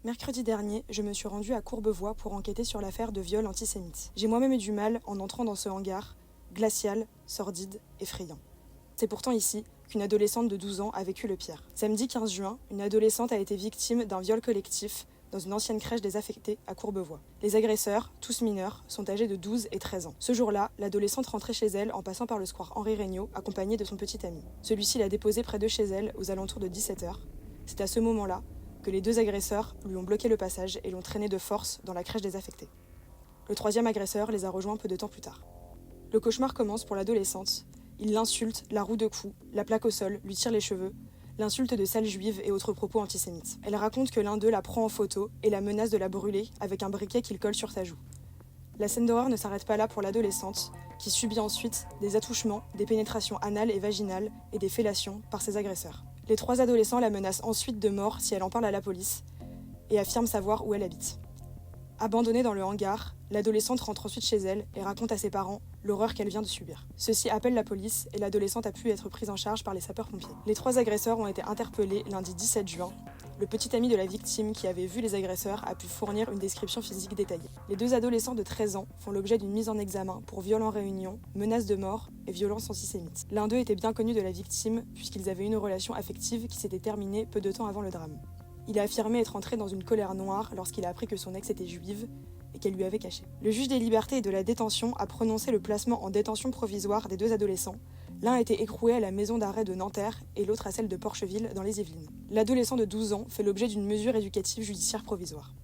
Mercredi dernier, je me suis rendue à Courbevoie pour enquêter sur l'affaire de viol antisémite. J'ai moi-même eu du mal en entrant dans ce hangar, glacial, sordide, effrayant. C'est pourtant ici qu'une adolescente de 12 ans a vécu le pire. Samedi 15 juin, une adolescente a été victime d'un viol collectif dans une ancienne crèche désaffectée à Courbevoie. Les agresseurs, tous mineurs, sont âgés de 12 et 13 ans. Ce jour-là, l'adolescente rentrait chez elle en passant par le square Henri Regnault, accompagnée de son petit ami. Celui-ci l'a déposée près de chez elle aux alentours de 17h. C'est à ce moment-là que les deux agresseurs lui ont bloqué le passage et l'ont traîné de force dans la crèche désaffectée. Le troisième agresseur les a rejoints peu de temps plus tard. Le cauchemar commence pour l'adolescente. Il l'insulte, la roue de cou, la plaque au sol, lui tire les cheveux, l'insulte de sale juive et autres propos antisémites. Elle raconte que l'un d'eux la prend en photo et la menace de la brûler avec un briquet qu'il colle sur sa joue. La scène d'horreur ne s'arrête pas là pour l'adolescente, qui subit ensuite des attouchements, des pénétrations anales et vaginales et des fellations par ses agresseurs. Les trois adolescents la menacent ensuite de mort si elle en parle à la police et affirment savoir où elle habite. Abandonnée dans le hangar, l'adolescente rentre ensuite chez elle et raconte à ses parents l'horreur qu'elle vient de subir. Ceux-ci appellent la police et l'adolescente a pu être prise en charge par les sapeurs-pompiers. Les trois agresseurs ont été interpellés lundi 17 juin. Le petit ami de la victime qui avait vu les agresseurs a pu fournir une description physique détaillée. Les deux adolescents de 13 ans font l'objet d'une mise en examen pour viol en réunion, menace de mort et violence antisémite. L'un d'eux était bien connu de la victime puisqu'ils avaient une relation affective qui s'était terminée peu de temps avant le drame. Il a affirmé être entré dans une colère noire lorsqu'il a appris que son ex était juive et qu'elle lui avait caché. Le juge des libertés et de la détention a prononcé le placement en détention provisoire des deux adolescents. L'un a été écroué à la maison d'arrêt de Nanterre et l'autre à celle de Porcheville dans les Yvelines. L'adolescent de 12 ans fait l'objet d'une mesure éducative judiciaire provisoire.